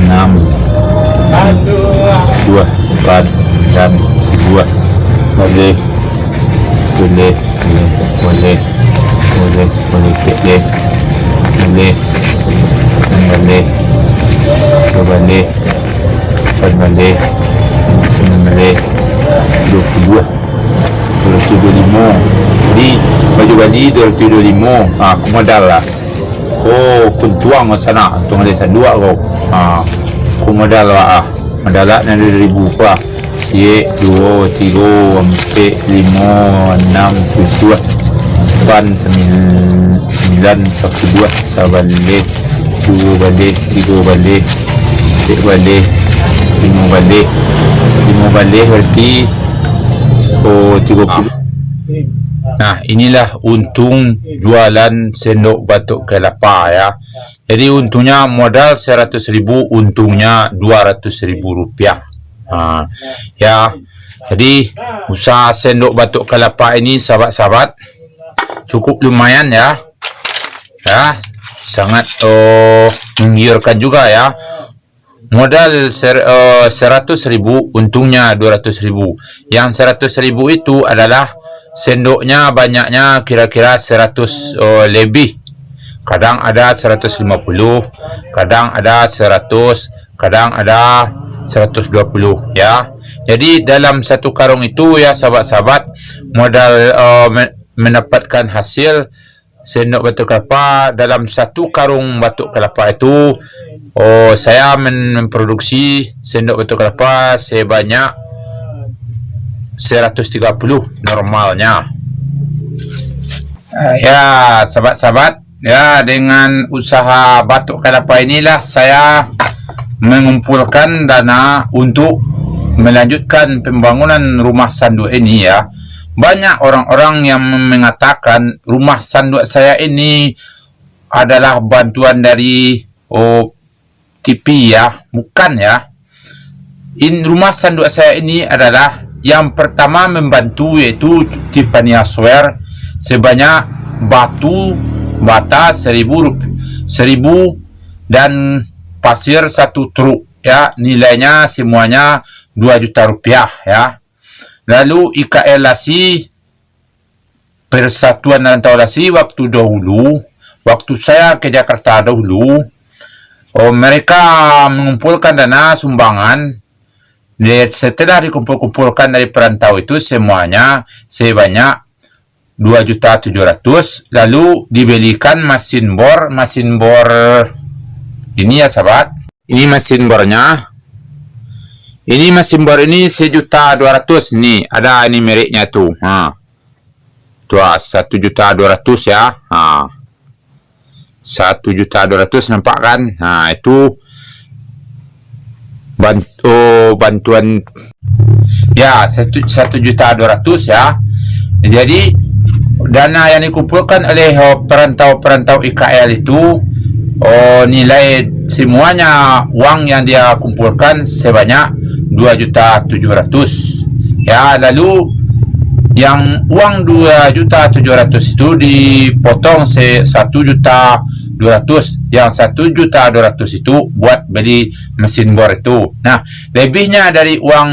enam dua empat dan dua. Boleh boleh boleh boleh boleh boleh boleh boleh boleh boleh 275. Ni baju bali 275. Aku modal lah. Oh, kun tuang ke sana. Tuang ada dua kau. Aku modal lah. Modal lah 2,000 apa. Ye 2 3 4 5 6 7 8 9 1 2 sabalik 2 balik 3 balik 4 balik 5 balik 5 balik berarti 30. Nah, inilah untung jualan sendok batuk kelapa ya. Jadi untungnya modal 100.000, untungnya 200.000 rupiah. Ya, jadi usaha sendok batuk kelapa ini sahabat-sahabat cukup lumayan ya. Ya, sangat menggiurkan juga ya. Modal 100.000, untungnya 200.000. Yang 100.000 itu adalah sendoknya banyaknya kira-kira 100 lebih. Kadang ada 150, kadang ada 100, kadang ada 120 ya. Jadi dalam satu karung itu ya sahabat-sahabat, modal mendapatkan hasil sendok batuk kelapa dalam satu karung batuk kelapa itu. Saya memproduksi sendok batuk kelapa sebanyak 130 normalnya. Ya sahabat-sahabat, ya dengan usaha batuk kelapa inilah saya mengumpulkan dana untuk melanjutkan pembangunan rumah sanduk ini ya. Banyak orang-orang yang mengatakan rumah sanduk saya ini adalah bantuan dari TV ya. Bukan ya. Rumah sanduk saya ini adalah yang pertama membantu yaitu Tiffany Asware sebanyak bata 1.000 dan pasir 1 truk ya, nilainya semuanya 2 juta rupiah ya. Lalu IKL Lasi, Persatuan Rantau Lasi, waktu saya ke Jakarta dahulu, mereka mengumpulkan dana sumbangan. Setelah dikumpulkan dari perantau itu semuanya sebanyak 2.700.000, lalu dibelikan mesin bor ini ya sahabat. Ini mesin bornya. Ini mesin bor ini 1.200.000 nih, ada ini mereknya tuh. Tuh 1.200.000 ya. 1.200.000 nampak kan? Nah, itu bantuan ya 1.200.000 ya. Jadi dana yang dikumpulkan oleh perantau IKL itu nilai semuanya uang yang dia kumpulkan sebanyak 2.700.000 ya. Lalu yang uang 2.700.000 itu dipotong 1.200.000. Yang 1.200.000 itu buat beli mesin bor itu. Nah, lebihnya dari uang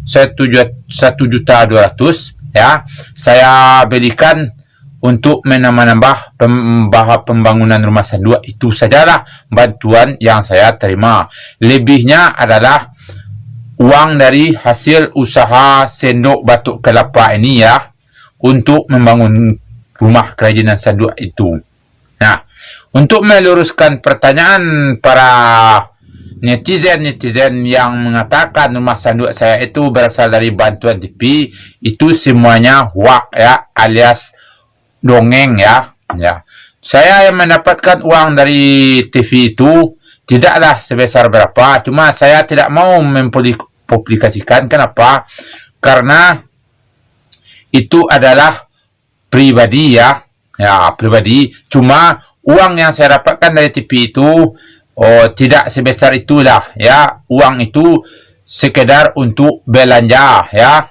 1.200.000 ya, saya belikan untuk menambah pembangunan rumah sanduk. Itu sajalah bantuan yang saya terima. Lebihnya adalah uang dari hasil usaha sendok batuk kelapa ini ya, untuk membangun rumah kerajinan sanduk itu. Nah, untuk meluruskan pertanyaan para netizen yang mengatakan rumah sanduk saya itu berasal dari bantuan TV, itu semuanya hoax ya, alias dongeng ya. Saya yang mendapatkan uang dari TV itu tidaklah sebesar berapa, cuma saya tidak mau mempublikasikan. Kenapa? Karena itu adalah pribadi ya, pribadi. Cuma uang yang saya dapatkan dari TV itu tidak sebesar itulah ya. Uang itu sekedar untuk belanja ya.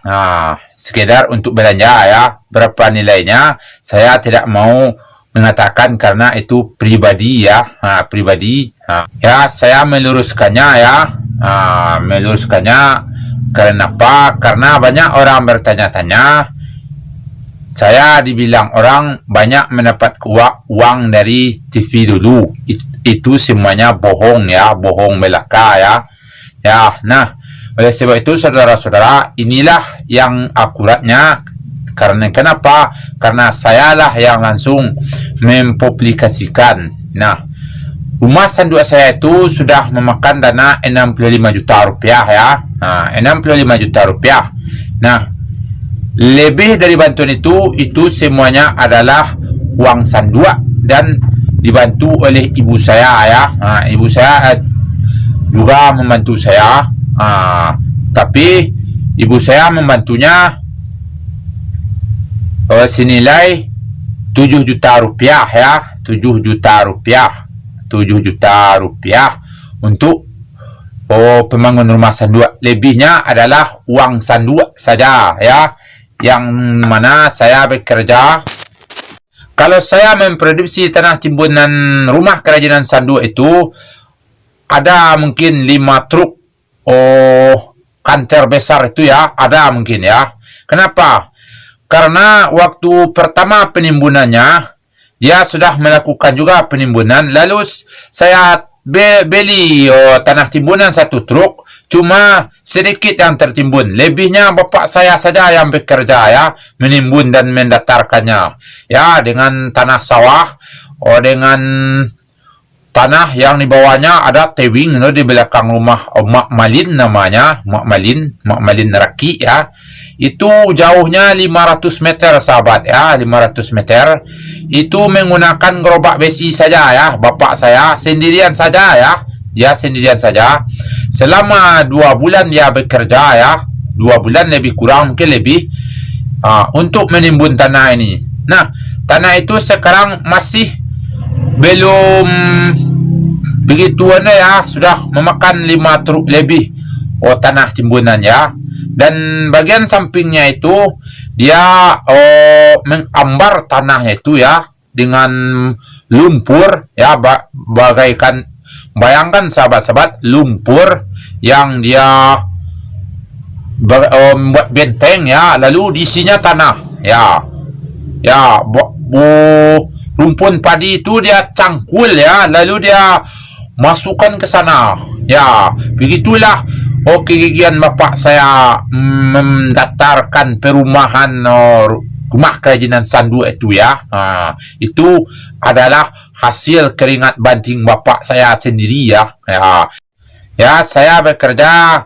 Sekedar untuk belanja ya. Berapa nilainya saya tidak mau mengatakan karena itu pribadi ya, pribadi. Ya, saya meluruskannya ya, meluruskannya. Kenapa? Karena banyak orang bertanya-tanya. Saya dibilang orang banyak mendapat uang dari TV dulu. Itu semuanya bohong ya, bohong belaka ya. Ya, nah, oleh sebab itu saudara-saudara, inilah yang akuratnya. Karena kenapa? Karena sayalah yang langsung mempublikasikan. Nah, rumah sanduk saya itu sudah memakan dana 65 juta rupiah ya. 65 juta rupiah. Nah, lebih dari bantuan itu semuanya adalah uang sanduk dan dibantu oleh ibu saya ya. Ibu saya juga membantu saya. Tapi ibu saya membantunya senilai 7 juta rupiah ya. 7 juta rupiah. 7 juta rupiah untuk pembangun rumah sanduk. Lebihnya adalah uang sanduk saja ya, yang mana saya bekerja. Kalau saya memproduksi tanah timbunan rumah kerajinan sanduk itu ada mungkin 5 truk kantor besar itu ya, ada mungkin ya. Kenapa? Karena waktu pertama penimbunannya dia sudah melakukan juga penimbunan, lalu saya beli tanah timbunan 1 truk, cuma sedikit yang tertimbun. Lebihnya bapak saya saja yang bekerja ya, menimbun dan mendatarkannya ya, dengan tanah sawah, dengan tanah yang di bawahnya ada tebing di belakang rumah Mak Malin namanya, Mak Malin Raki ya. Itu jauhnya 500 meter sahabat ya, 500 meter. Itu menggunakan gerobak besi saja ya, bapak saya sendirian saja ya, dia sendirian saja. Selama 2 bulan dia bekerja ya, 2 bulan lebih kurang, mungkin lebih, untuk menimbun tanah ini. Nah, tanah itu sekarang masih belum begitu ya, sudah memakan 5 truk lebih tanah timbunan ya. Dan bagian sampingnya itu dia mengambar tanahnya itu ya dengan lumpur ya, bagaikan, bayangkan sahabat-sahabat, lumpur yang dia membuat benteng ya, lalu diisinya tanah ya. Ya, rumpun padi itu dia cangkul ya, lalu dia masukkan ke sana ya. Begitulah kegigihan bapak saya mendatarkan perumahan rumah kerajinan sanduk itu ya. Itu adalah hasil keringat banting bapak saya sendiri ya. Ya, saya bekerja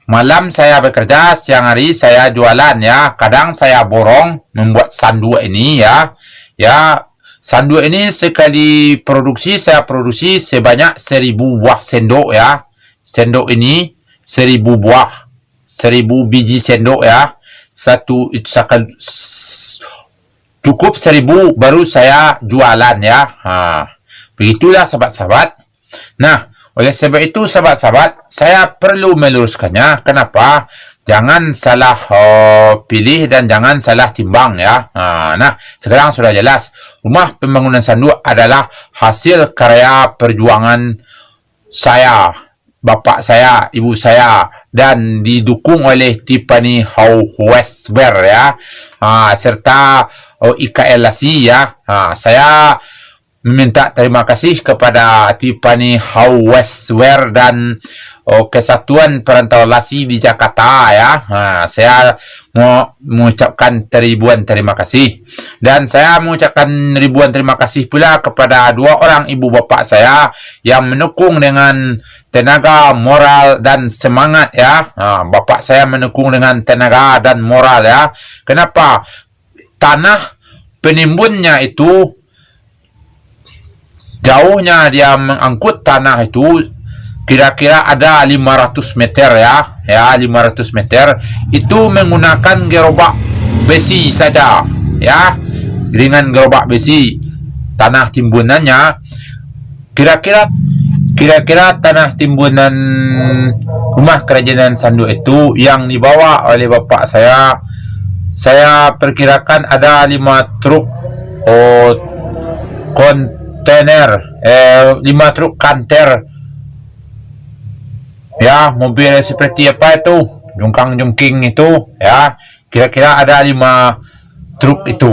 malam, saya bekerja siang hari, saya jualan ya. Kadang saya borong membuat sanduk ini ya. Ya, sanduk ini sekali produksi saya produksi sebanyak 1000 buah sendok ya. Sendok ini 1000 buah, 1000 biji sendok ya. Satu itu cukup 1000 baru saya jualan ya. Begitulah sahabat-sahabat. Nah, oleh sebab itu sahabat-sahabat, saya perlu meluruskannya. Kenapa? Jangan salah pilih dan jangan salah timbang ya. Nah, sekarang sudah jelas. Rumah pembangunan sanduk adalah hasil karya perjuangan saya, bapak saya, ibu saya, dan didukung oleh Tiffany Houseware ya, serta IKL Lasi ya. Saya meminta terima kasih kepada Tiffany Houseware dan Kesatuan Perantauan Lasi di Jakarta ya. Saya mau mengucapkan ribuan terima kasih, dan saya mengucapkan ribuan terima kasih pula kepada 2 orang ibu bapak saya yang mendukung dengan tenaga, moral dan semangat ya. Bapak saya mendukung dengan tenaga dan moral ya. Kenapa? Tanah penimbunnya itu jauhnya, dia mengangkut tanah itu kira-kira ada 500 meter ya. Ya, 500 meter itu menggunakan gerobak besi saja ya. Dengan gerobak besi tanah timbunannya kira-kira tanah timbunan rumah kerajinan sanduk itu yang dibawa oleh bapak saya perkirakan ada 5 truk kontainer, 5 truk kanter, ya, mobil seperti apa itu, jungkang-jungking itu, ya, kira-kira ada 5 truk itu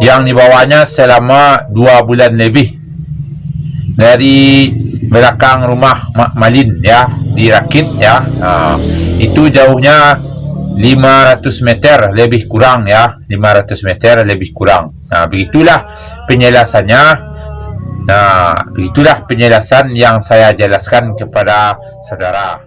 yang dibawanya selama 2 bulan lebih dari belakang rumah Mak Malin, ya, dirakit, ya. Itu jauhnya 500 meter lebih kurang, ya, 500 meter lebih kurang. Begitulah penjelasannya. Begitulah penjelasan yang saya jelaskan kepada saudara.